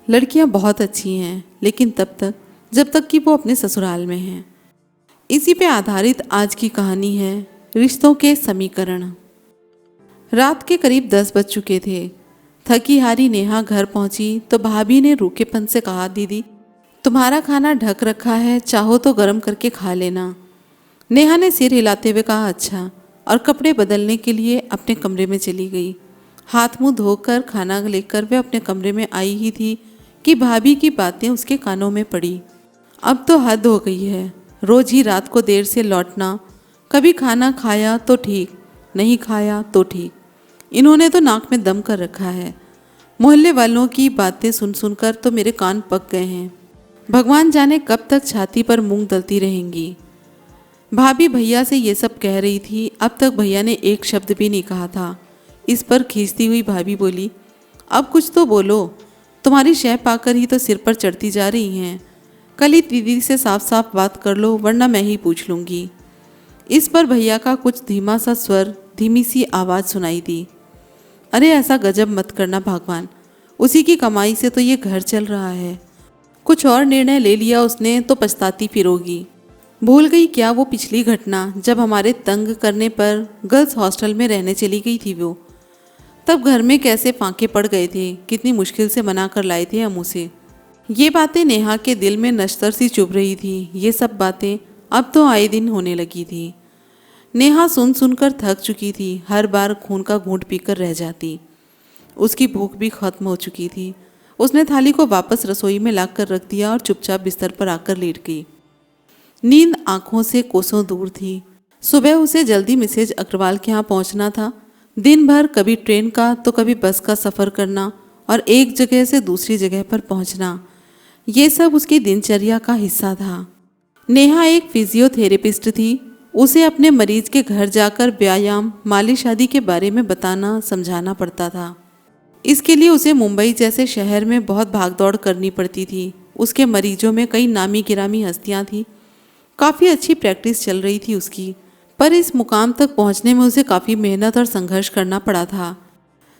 लड़कियां बहुत अच्छी हैं, लेकिन तब तक जब तक कि वो अपने ससुराल में हैं। इसी पे आधारित आज की कहानी है रिश्तों के समीकरण। रात के करीब 10 बज चुके थे। थकी हारी नेहा घर पहुंची तो भाभी ने रूखेपन से कहा, दीदी तुम्हारा खाना ढक रखा है, चाहो तो गर्म करके खा लेना। नेहा ने सिर हिलाते हुए कहा, अच्छा, और कपड़े बदलने के लिए अपने कमरे में चली गई। हाथ मुंह धोकर खाना लेकर वे अपने कमरे में आई ही थी कि भाभी की बातें उसके कानों में पड़ी। अब तो हद हो गई है, रोज ही रात को देर से लौटना। कभी खाना खाया तो ठीक, नहीं खाया तो ठीक। इन्होंने तो नाक में दम कर रखा है। मोहल्ले वालों की बातें सुन सुनकर तो मेरे कान पक गए हैं। भगवान जाने कब तक छाती पर मूंग दलती रहेंगी। भाभी भैया से ये सब कह रही थी। अब तक भैया ने एक शब्द भी नहीं कहा था। इस पर खींचती हुई भाभी बोली, अब कुछ तो बोलो, तुम्हारी शह पाकर ही तो सिर पर चढ़ती जा रही हैं। कल ही दीदी से साफ साफ बात कर लो, वरना मैं ही पूछ लूँगी। इस पर भैया का कुछ धीमा सा स्वर, धीमी सी आवाज़ सुनाई दी, अरे ऐसा गजब मत करना भगवान, उसी की कमाई से तो ये घर चल रहा है। कुछ और निर्णय ले लिया उसने तो पछताती फिरोगी। भूल गई क्या वो पिछली घटना, जब हमारे तंग करने पर गर्ल्स हॉस्टल में रहने चली गई थी वो। तब घर में कैसे फांके पड़ गए थे, कितनी मुश्किल से मना कर लाए थे हम उसे। ये बातें नेहा के दिल में नश्तर सी चुभ रही थी। ये सब बातें अब तो आए दिन होने लगी थी। नेहा सुन सुनकर थक चुकी थी, हर बार खून का घूंट पीकर रह जाती। उसकी भूख भी खत्म हो चुकी थी। उसने थाली को वापस रसोई में ला कर रख दिया और चुपचाप बिस्तर पर आकर लेट गई। नींद आंखों से कोसों दूर थी। सुबह उसे जल्दी मिसेज अग्रवाल के यहाँ पहुँचना था। दिन भर कभी ट्रेन का तो कभी बस का सफ़र करना और एक जगह से दूसरी जगह पर पहुँचना, ये सब उसकी दिनचर्या का हिस्सा था। नेहा एक फिजियोथेरेपिस्ट थी। उसे अपने मरीज के घर जाकर व्यायाम, मालिश आदि के बारे में बताना समझाना पड़ता था। इसके लिए उसे मुंबई जैसे शहर में बहुत भागदौड़ करनी पड़ती थी। उसके मरीजों में कई नामी गिरामी हस्तियां थीं। काफ़ी अच्छी प्रैक्टिस चल रही थी उसकी, पर इस मुकाम तक पहुंचने में उसे काफ़ी मेहनत और संघर्ष करना पड़ा था।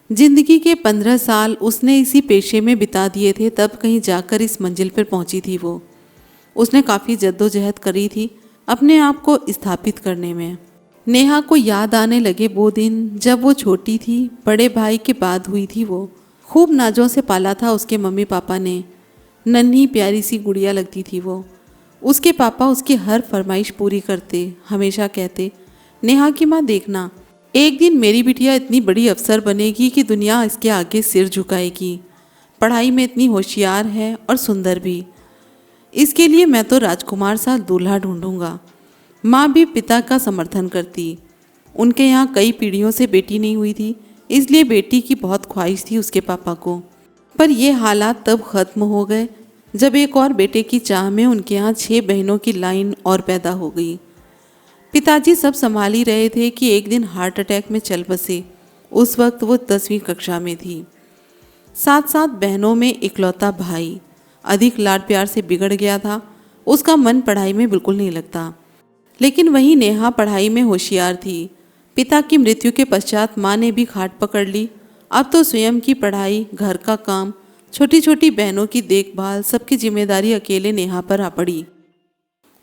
जिंदगी के 15 साल उसने इसी पेशे में बिता दिए थे, तब कहीं जाकर इस मंजिल पर पहुंची थी वो। उसने काफ़ी जद्दोजहद करी थी अपने आप को स्थापित करने में। नेहा को याद आने लगे वो दिन जब वो छोटी थी। बड़े भाई के बाद हुई थी वो। खूब नाजों से पाला था उसके मम्मी पापा ने। नन्ही प्यारी सी गुड़िया लगती थी वो। उसके पापा उसकी हर फरमाइश पूरी करते। हमेशा कहते, नेहा की माँ देखना, एक दिन मेरी बिटिया इतनी बड़ी अफसर बनेगी कि दुनिया इसके आगे सिर झुकाएगी। पढ़ाई में इतनी होशियार है और सुंदर भी। इसके लिए मैं तो राजकुमार सा दूल्हा ढूंढूंगा। माँ भी पिता का समर्थन करती। उनके यहाँ कई पीढ़ियों से बेटी नहीं हुई थी, इसलिए बेटी की बहुत ख्वाहिश थी उसके पापा को। पर ये हालात तब खत्म हो गए जब एक और बेटे की चाह में उनके यहाँ 6 बहनों की लाइन और पैदा हो गई। पिताजी सब संभाल ही रहे थे कि एक दिन हार्ट अटैक में चल बसे। उस वक्त वो 10वीं कक्षा में थी। 7 बहनों में इकलौता भाई अधिक लाड प्यार से बिगड़ गया था। उसका मन पढ़ाई में बिल्कुल नहीं लगता। लेकिन वहीं नेहा पढ़ाई में होशियार थी। पिता की मृत्यु के पश्चात माँ ने भी खाट पकड़ ली। अब तो स्वयं की पढ़ाई, घर का काम, छोटी छोटी बहनों की देखभाल, सबकी जिम्मेदारी अकेले नेहा पर आ पड़ी।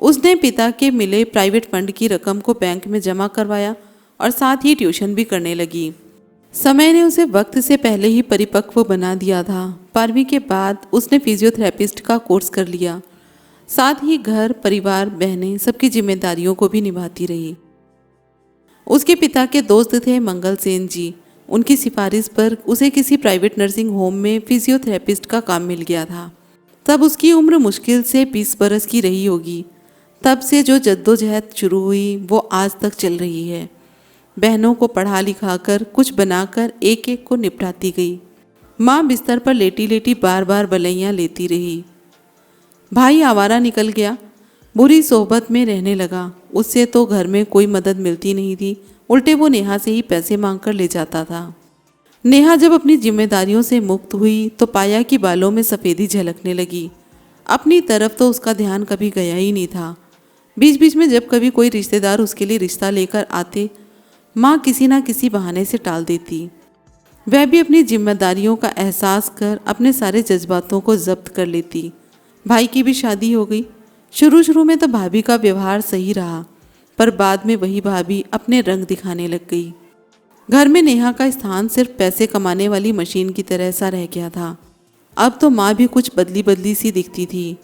उसने पिता के मिले प्राइवेट फंड की रकम को बैंक में जमा करवाया और साथ ही ट्यूशन भी करने लगी। समय ने उसे वक्त से पहले ही परिपक्व बना दिया था। 12वीं के बाद उसने फिजियोथेरेपिस्ट का कोर्स कर लिया। साथ ही घर, परिवार, बहनें, सबकी जिम्मेदारियों को भी निभाती रही। उसके पिता के दोस्त थे मंगल सेन जी। उनकी सिफारिश पर उसे किसी प्राइवेट नर्सिंग होम में फिजियोथेरेपिस्ट का काम मिल गया था। तब उसकी उम्र मुश्किल से 20 बरस की रही होगी। तब से जो जद्दोजहद शुरू हुई वो आज तक चल रही है। बहनों को पढ़ा लिखा कर, कुछ बनाकर एक एक को निपटाती गई। माँ बिस्तर पर लेटी लेटी बार बार बलैयाँ लेती रही। भाई आवारा निकल गया, बुरी सोहबत में रहने लगा। उससे तो घर में कोई मदद मिलती नहीं थी, उल्टे वो नेहा से ही पैसे मांग कर ले जाता था। नेहा जब अपनी जिम्मेदारियों से मुक्त हुई तो पाया कि बालों में सफ़ेदी झलकने लगी। अपनी तरफ तो उसका ध्यान कभी गया ही नहीं था। बीच बीच में जब कभी कोई रिश्तेदार उसके लिए रिश्ता लेकर आते, माँ किसी ना किसी बहाने से टाल देती। वह भी अपनी जिम्मेदारियों का एहसास कर अपने सारे जज्बातों को जब्त कर लेती। भाई की भी शादी हो गई। शुरू शुरू में तो भाभी का व्यवहार सही रहा, पर बाद में वही भाभी अपने रंग दिखाने लग गई। घर में नेहा का स्थान सिर्फ पैसे कमाने वाली मशीन की तरह सा रह गया था। अब तो माँ भी कुछ बदली बदली सी दिखती थी।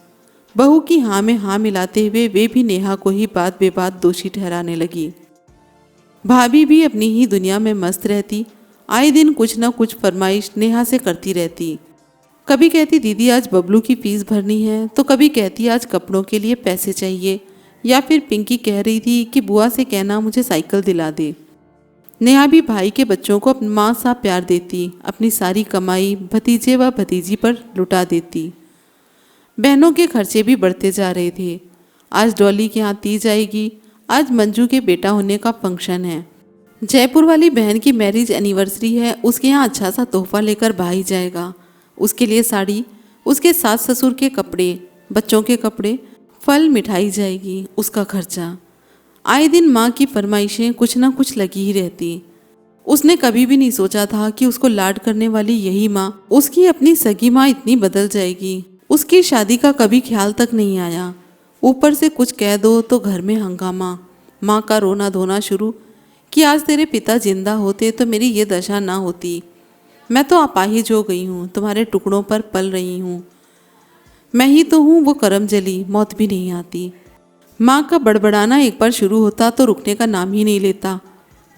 बहू की हाँ में हाँ मिलाते हुए वे भी नेहा को ही बात बेबात दोषी ठहराने लगी। भाभी भी अपनी ही दुनिया में मस्त रहती। आए दिन कुछ न कुछ फरमाइश नेहा से करती रहती। कभी कहती दीदी आज बबलू की फीस भरनी है, तो कभी कहती आज कपड़ों के लिए पैसे चाहिए, या फिर पिंकी कह रही थी कि बुआ से कहना मुझे साइकिल दिला दे। नेहा भी भाई के बच्चों को अपनी माँ सा प्यार देती, अपनी सारी कमाई भतीजे व भतीजी पर लुटा देती। बहनों के खर्चे भी बढ़ते जा रहे थे। आज डॉली के यहाँ तीज आएगी, आज मंजू के बेटा होने का फंक्शन है, जयपुर वाली बहन की मैरिज एनिवर्सरी है, उसके यहाँ अच्छा सा तोहफा लेकर भाई जाएगा। उसके लिए साड़ी, उसके सास ससुर के कपड़े, बच्चों के कपड़े, फल मिठाई जाएगी, उसका खर्चा। आए दिन माँ की फरमाइशें कुछ ना कुछ लगी ही रहती। उसने कभी भी नहीं सोचा था कि उसको लाड करने वाली यही माँ उसकी अपनी सगी माँ इतनी बदल जाएगी। उसकी शादी का कभी ख्याल तक नहीं आया। ऊपर से कुछ कह दो तो घर में हंगामा, माँ का रोना धोना शुरू कि आज तेरे पिता जिंदा होते तो मेरी ये दशा ना होती। मैं तो अपाहिज हो गई हूँ, तुम्हारे टुकड़ों पर पल रही हूँ। मैं ही तो हूँ वो करम जली, मौत भी नहीं आती। माँ का बड़बड़ाना एक बार शुरू होता तो रुकने का नाम ही नहीं लेता।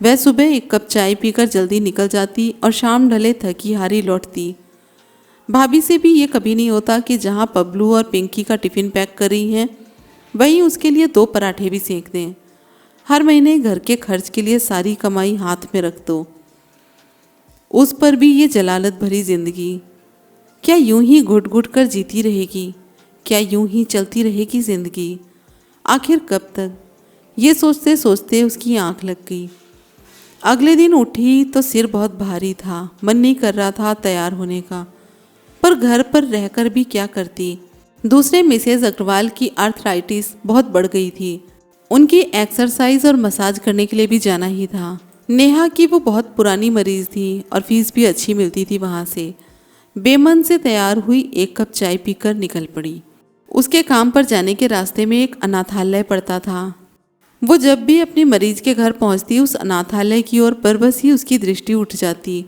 वह सुबह एक कप चाय पीकर जल्दी निकल जाती और शाम ढले थकी हारी लौटती। भाभी से भी ये कभी नहीं होता कि जहाँ पबलू और पिंकी का टिफ़िन पैक कर रही हैं वहीं उसके लिए 2 पराठे भी सेंक दें। हर महीने घर के खर्च के लिए सारी कमाई हाथ में रख दो। उस पर भी ये जलालत भरी जिंदगी। क्या यूं ही घुट घुट कर जीती रहेगी? क्या यूं ही चलती रहेगी जिंदगी? आखिर कब तक? ये सोचते सोचते उसकी आंख लग गई। अगले दिन उठी तो सिर बहुत भारी था, मन नहीं कर रहा था तैयार होने का, पर घर पर रहकर भी क्या करती। दूसरे मिसेज अग्रवाल की आर्थराइटिस बहुत बढ़ गई थी। उनकी एक्सरसाइज और मसाज करने के लिए भी जाना ही था। नेहा की वो बहुत पुरानी मरीज थी और फीस भी अच्छी मिलती थी वहाँ से। बेमन से तैयार हुई, 1 कप चाय पीकर निकल पड़ी। उसके काम पर जाने के रास्ते में एक अनाथालय पड़ता था। वो जब भी अपनी मरीज के घर पहुंचती उस अनाथालय की ओर पर बस ही उसकी दृष्टि उठ जाती।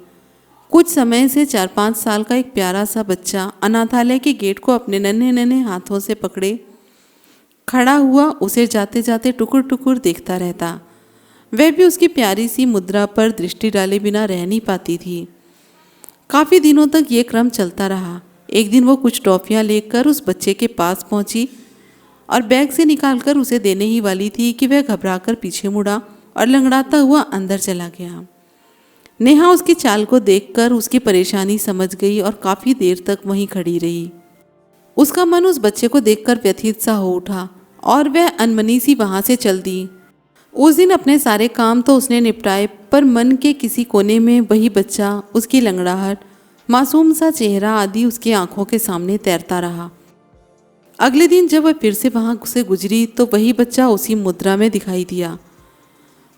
कुछ समय से 4-5 साल का एक प्यारा सा बच्चा अनाथालय के गेट को अपने नन्हे नन्हे हाथों से पकड़े खड़ा हुआ उसे जाते जाते टुकुर टुकुर देखता रहता। वह भी उसकी प्यारी सी मुद्रा पर दृष्टि डाले बिना रह नहीं पाती थी। काफ़ी दिनों तक ये क्रम चलता रहा। एक दिन वो कुछ टॉफ़ियाँ लेकर उस बच्चे के पास पहुंची और बैग से निकालकर उसे देने ही वाली थी कि वह घबराकर पीछे मुड़ा और लंगड़ाता हुआ अंदर चला गया। नेहा उसकी चाल को देखकर उसकी परेशानी समझ गई और काफ़ी देर तक वहीं खड़ी रही। उसका मन उस बच्चे को देखकर व्यथित सा हो उठा और वह अनमनी सी वहाँ से चल दी। उस दिन अपने सारे काम तो उसने निपटाए, पर मन के किसी कोने में वही बच्चा, उसकी लंगड़ाहट, मासूम सा चेहरा आदि उसकी आंखों के सामने तैरता रहा। अगले दिन जब वह फिर से वहाँ से गुजरी तो वही बच्चा उसी मुद्रा में दिखाई दिया।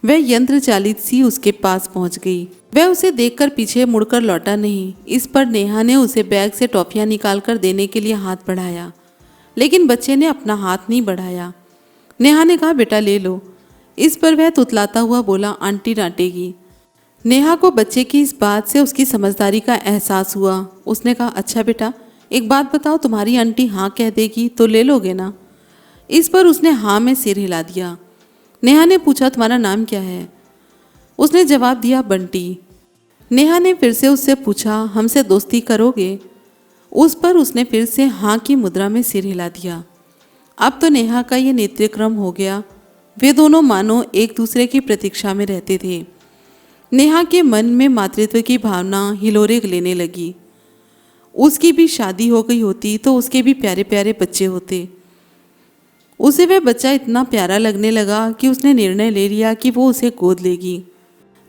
वह यंत्र चालित सी उसके पास पहुँच गई। वह उसे देखकर पीछे मुड़कर लौटा नहीं। इस पर नेहा ने उसे बैग से टॉफ़ियाँ निकालकर देने के लिए हाथ बढ़ाया, लेकिन बच्चे ने अपना हाथ नहीं बढ़ाया। नेहा ने कहा, बेटा ले लो। इस पर वह तुतलाता हुआ बोला, आंटी डांटेगी। नेहा को बच्चे की इस बात से उसकी समझदारी का एहसास हुआ। उसने कहा, अच्छा बेटा एक बात बताओ, तुम्हारी आंटी हाँ कह देगी तो ले लोगे ना? इस पर उसने हाँ में सिर हिला दिया। नेहा ने पूछा, तुम्हारा नाम क्या है? उसने जवाब दिया, बंटी। नेहा ने फिर से उससे पूछा, हमसे दोस्ती करोगे? उस पर उसने फिर से हाँ की मुद्रा में सिर हिला दिया। अब तो नेहा का ये नित्यक्रम हो गया। वे दोनों मानो एक दूसरे की प्रतीक्षा में रहते थे। नेहा के मन में मातृत्व की भावना हिलोरे लेने लगी। उसकी भी शादी हो गई होती तो उसके भी प्यारे प्यारे बच्चे होते। उसे वह बच्चा इतना प्यारा लगने लगा कि उसने निर्णय ले लिया कि वो उसे गोद लेगी।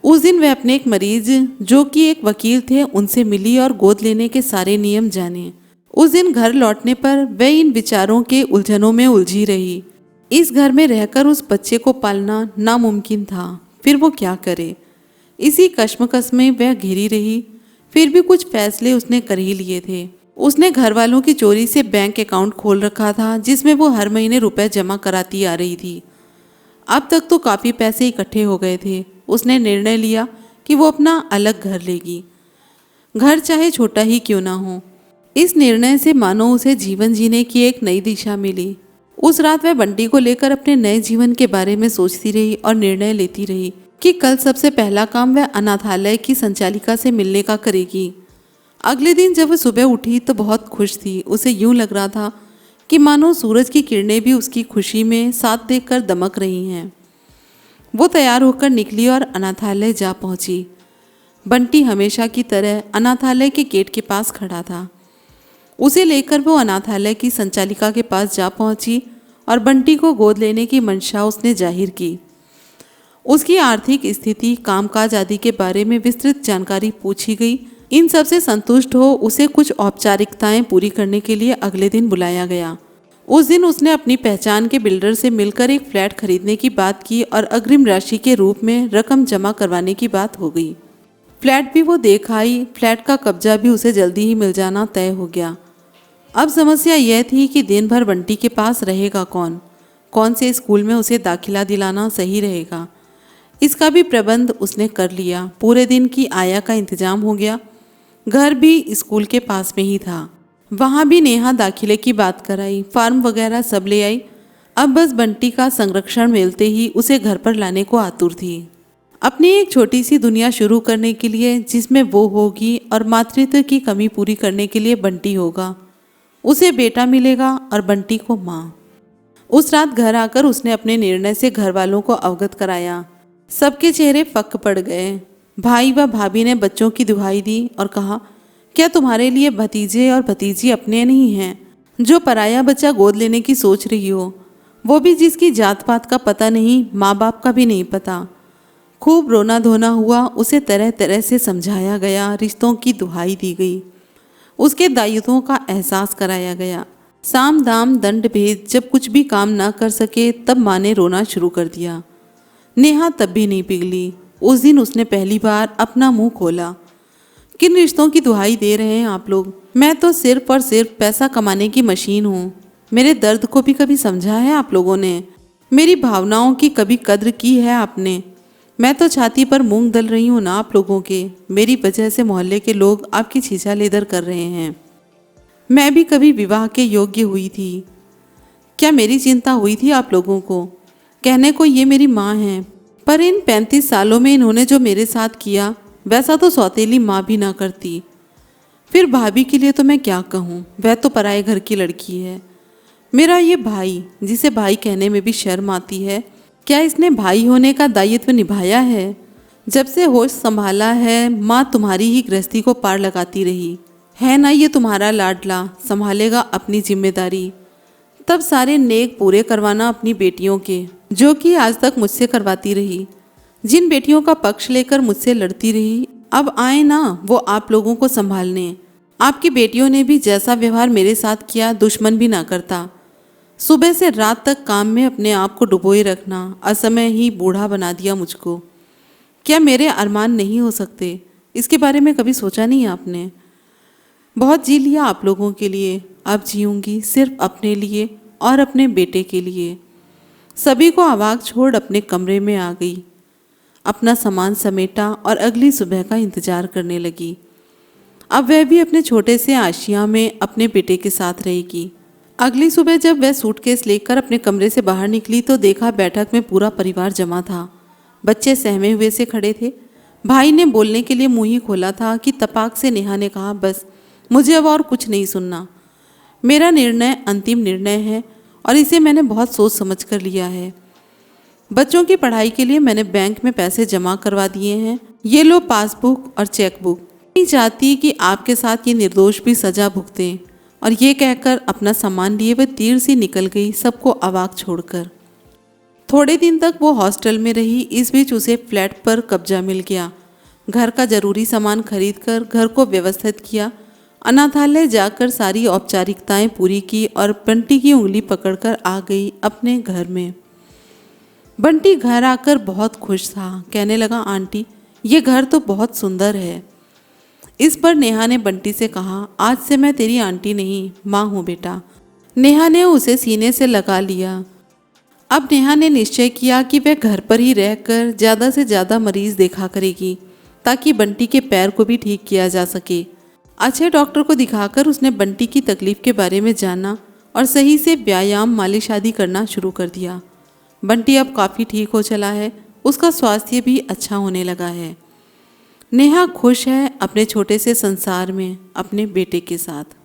उस दिन वह अपने एक मरीज जो कि एक वकील थे उनसे मिली और गोद लेने के सारे नियम जाने। उस दिन घर लौटने पर वह इन विचारों के उलझनों में उलझी रही। इस घर में रहकर उस बच्चे को पालना नामुमकिन था, फिर वो क्या करे? इसी कश्मकश में वह घिरी रही। फिर भी कुछ फैसले उसने कर ही लिए थे। उसने घर वालों की चोरी से बैंक अकाउंट खोल रखा था जिसमें वो हर महीने रुपए जमा कराती आ रही थी। अब तक तो काफ़ी पैसे इकट्ठे हो गए थे। उसने निर्णय लिया कि वो अपना अलग घर लेगी, घर चाहे छोटा ही क्यों ना हो। इस निर्णय से मानो उसे जीवन जीने की एक नई दिशा मिली। उस रात वह बंटी को लेकर अपने नए जीवन के बारे में सोचती रही और निर्णय लेती रही कि कल सबसे पहला काम वह अनाथालय की संचालिका से मिलने का करेगी। अगले दिन जब वह सुबह उठी तो बहुत खुश थी। उसे यूं लग रहा था कि मानो सूरज की किरणें भी उसकी खुशी में साथ देखकर दमक रही हैं। वो तैयार होकर निकली और अनाथालय जा पहुंची। बंटी हमेशा की तरह अनाथालय के गेट के पास खड़ा था। उसे लेकर वो अनाथालय की संचालिका के पास जा पहुंची और बंटी को गोद लेने की मंशा उसने जाहिर की। उसकी आर्थिक स्थिति, कामकाज आदि के बारे में विस्तृत जानकारी पूछी गई। इन सब से संतुष्ट हो उसे कुछ औपचारिकताएं पूरी करने के लिए अगले दिन बुलाया गया। उस दिन उसने अपनी पहचान के बिल्डर से मिलकर एक फ्लैट खरीदने की बात की और अग्रिम राशि के रूप में रकम जमा करवाने की बात हो गई। फ्लैट भी वो देख आई। फ्लैट का कब्जा भी उसे जल्दी ही मिल जाना तय हो गया। अब समस्या यह थी कि दिन भर बंटी के पास रहेगा कौन, कौन से स्कूल में उसे दाखिला दिलाना सही रहेगा। इसका भी प्रबंध उसने कर लिया। पूरे दिन की आया का इंतजाम हो गया। घर भी स्कूल के पास में ही था। वहाँ भी नेहा दाखिले की बात कराई, फॉर्म वगैरह सब ले आई। अब बस बंटी का संरक्षण मिलते ही उसे घर पर लाने को आतुर थी। अपनी एक छोटी सी दुनिया शुरू करने के लिए जिसमें वो होगी और मातृत्व की कमी पूरी करने के लिए बंटी होगा। उसे बेटा मिलेगा और बंटी को माँ। उस रात घर आकर उसने अपने निर्णय से घर वालों को अवगत कराया। सबके चेहरे फक पड़ गए। भाई व भाभी ने बच्चों की दुहाई दी और कहा, क्या तुम्हारे लिए भतीजे और भतीजी अपने नहीं हैं? जो पराया बच्चा गोद लेने की सोच रही हो, वो भी जिसकी जात पात का पता नहीं, माँ बाप का भी नहीं पता। खूब रोना धोना हुआ। उसे तरह तरह से समझाया गया, रिश्तों की दुहाई दी गई, उसके दायित्वों का एहसास कराया गया। साम दाम दंड भेद जब कुछ भी काम ना कर सके तब माँ ने रोना शुरू कर दिया। नेहा तब भी नहीं पिघली। उस दिन उसने पहली बार अपना मुंह खोला। किन रिश्तों की दुहाई दे रहे हैं आप लोग? मैं तो सिर्फ और सिर्फ पैसा कमाने की मशीन हूँ। मेरे दर्द को भी कभी समझा है आप लोगों ने? मेरी भावनाओं की कभी कद्र की है आपने? मैं तो छाती पर मूंग दल रही हूँ ना आप लोगों के। मेरी वजह से मोहल्ले के लोग आपकी छीछा लेदर कर रहे हैं। मैं भी कभी विवाह के योग्य हुई थी। क्या मेरी चिंता हुई थी आप लोगों को? कहने को ये मेरी माँ हैं, पर इन 35 सालों में इन्होंने जो मेरे साथ किया वैसा तो सौतेली माँ भी ना करती। फिर भाभी के लिए तो मैं क्या कहूँ, वह तो पराए घर की लड़की है। मेरा ये भाई, जिसे भाई कहने में भी शर्म आती है, क्या इसने भाई होने का दायित्व निभाया है? जब से होश संभाला है माँ तुम्हारी ही गृहस्थी को पार लगाती रही है ना। ये तुम्हारा लाडला संभालेगा अपनी जिम्मेदारी। तब सारे नेक पूरे करवाना अपनी बेटियों के, जो कि आज तक मुझसे करवाती रही। जिन बेटियों का पक्ष लेकर मुझसे लड़ती रही, अब आए ना वो आप लोगों को संभालने। आपकी बेटियों ने भी जैसा व्यवहार मेरे साथ किया दुश्मन भी ना करता। सुबह से रात तक काम में अपने आप को डुबोए रखना, असमय ही बूढ़ा बना दिया मुझको। क्या मेरे अरमान नहीं हो सकते? इसके बारे में कभी सोचा नहीं आपने? बहुत जी लिया आप लोगों के लिए, अब जीऊंगी सिर्फ अपने लिए और अपने बेटे के लिए। सभी को आवाज़ छोड़ अपने कमरे में आ गई, अपना सामान समेटा और अगली सुबह का इंतजार करने लगी। अब वह भी अपने छोटे से आशिया में अपने बेटे के साथ रहेगी। अगली सुबह जब वह सूटकेस लेकर अपने कमरे से बाहर निकली तो देखा बैठक में पूरा परिवार जमा था। बच्चे सहमे हुए से खड़े थे। भाई ने बोलने के लिए मुंह ही खोला था कि तपाक से नेहा ने कहा, बस मुझे अब और कुछ नहीं सुनना। मेरा निर्णय अंतिम निर्णय है और इसे मैंने बहुत सोच समझ कर लिया है। बच्चों की पढ़ाई के लिए मैंने बैंक में पैसे जमा करवा दिए हैं। ये लो पासबुक और चेकबुक। नहीं चाहती कि आपके साथ ये निर्दोष भी सजा भुगतें। और ये कहकर अपना सामान लिए वह तीर सी निकल गई, सबको अवाक छोड़कर। थोड़े दिन तक वो हॉस्टल में रही। इस बीच उसे फ्लैट पर कब्जा मिल गया। घर का जरूरी सामान खरीदकर घर को व्यवस्थित किया। अनाथालय जाकर सारी औपचारिकताएं पूरी की और बंटी की उंगली पकड़कर आ गई अपने घर में। बंटी घर आकर बहुत खुश था। कहने लगा, आंटी ये घर तो बहुत सुंदर है। इस पर नेहा ने बंटी से कहा, आज से मैं तेरी आंटी नहीं माँ हूँ बेटा। नेहा ने उसे सीने से लगा लिया। अब नेहा ने निश्चय किया कि वह घर पर ही रहकर ज़्यादा से ज़्यादा मरीज देखा करेगी ताकि बंटी के पैर को भी ठीक किया जा सके। अच्छे डॉक्टर को दिखाकर उसने बंटी की तकलीफ के बारे में जाना और सही से व्यायाम मालिश आदि करना शुरू कर दिया। बंटी अब काफ़ी ठीक हो चला है, उसका स्वास्थ्य भी अच्छा होने लगा है। नेहा खुश है अपने छोटे से संसार में अपने बेटे के साथ।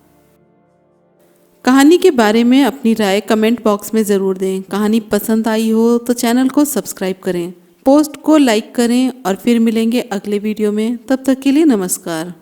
कहानी के बारे में अपनी राय कमेंट बॉक्स में ज़रूर दें। कहानी पसंद आई हो तो चैनल को सब्सक्राइब करें, पोस्ट को लाइक करें और फिर मिलेंगे अगले वीडियो में। तब तक के लिए नमस्कार।